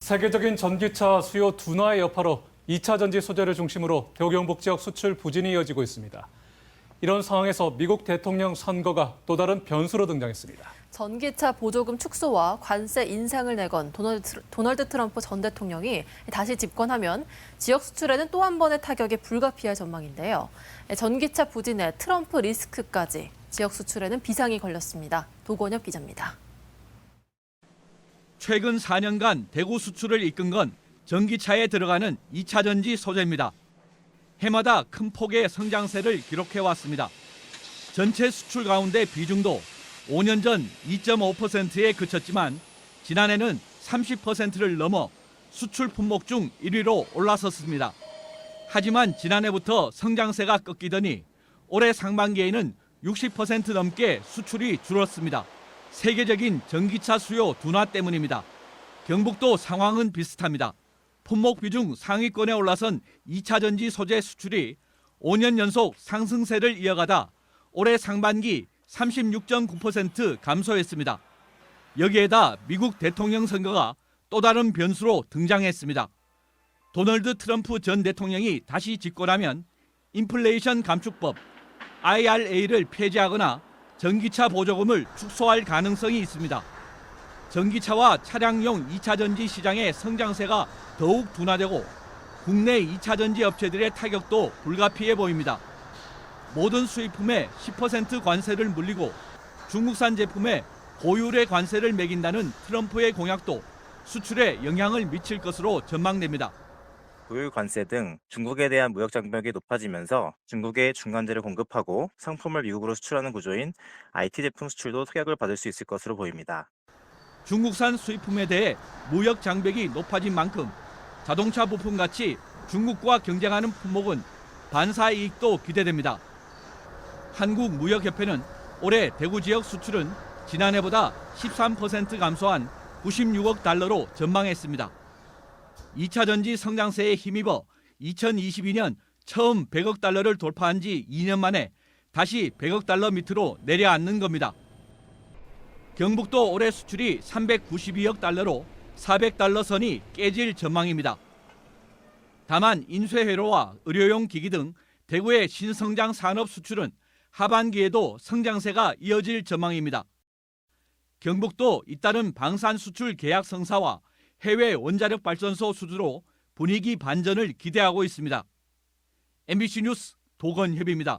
세계적인 전기차 수요 둔화의 여파로 2차 전지 소재를 중심으로 대우경북 지역 수출 부진이 이어지고 있습니다. 이런 상황에서 미국 대통령 선거가 또 다른 변수로 등장했습니다. 전기차 보조금 축소와 관세 인상을 내건 도널드 트럼프 전 대통령이 다시 집권하면 지역 수출에는 또 한 번의 타격이 불가피할 전망인데요. 전기차 부진에 트럼프 리스크까지 지역 수출에는 비상이 걸렸습니다. 도건엽 기자입니다. 최근 4년간 대구 수출을 이끈 건 전기차에 들어가는 2차 전지 소재입니다. 해마다 큰 폭의 성장세를 기록해왔습니다. 전체 수출 가운데 비중도 5년 전 2.5%에 그쳤지만 지난해는 30%를 넘어 수출 품목 중 1위로 올라섰습니다. 하지만 지난해부터 성장세가 꺾이더니 올해 상반기에는 60% 넘게 수출이 줄었습니다. 세계적인 전기차 수요 둔화 때문입니다. 경북도 상황은 비슷합니다. 품목 비중 상위권에 올라선 2차 전지 소재 수출이 5년 연속 상승세를 이어가다 올해 상반기 36.9% 감소했습니다. 여기에다 미국 대통령 선거가 또 다른 변수로 등장했습니다. 도널드 트럼프 전 대통령이 다시 집권하면 인플레이션 감축법 IRA를 폐지하거나 전기차 보조금을 축소할 가능성이 있습니다. 전기차와 차량용 2차 전지 시장의 성장세가 더욱 둔화되고 국내 2차 전지 업체들의 타격도 불가피해 보입니다. 모든 수입품에 10% 관세를 물리고 중국산 제품에 고율의 관세를 매긴다는 트럼프의 공약도 수출에 영향을 미칠 것으로 전망됩니다. 고율 관세 등 중국에 대한 무역 장벽이 높아지면서 중국에 중간재를 공급하고 상품을 미국으로 수출하는 구조인 IT 제품 수출도 타격을 받을 수 있을 것으로 보입니다. 중국산 수입품에 대해 무역 장벽이 높아진 만큼 자동차 부품같이 중국과 경쟁하는 품목은 반사 이익도 기대됩니다. 한국무역협회는 올해 대구 지역 수출은 지난해보다 13% 감소한 96억 달러로 전망했습니다. 2차 전지 성장세에 힘입어 2022년 처음 100억 달러를 돌파한 지 2년 만에 다시 100억 달러 밑으로 내려앉는 겁니다. 경북도 올해 수출이 392억 달러로 400달러 선이 깨질 전망입니다. 다만 인쇄회로와 의료용 기기 등 대구의 신성장 산업 수출은 하반기에도 성장세가 이어질 전망입니다. 경북도 잇따른 방산 수출 계약 성사와 해외 원자력 발전소 수주로 분위기 반전을 기대하고 있습니다. MBC 뉴스 도건협입니다.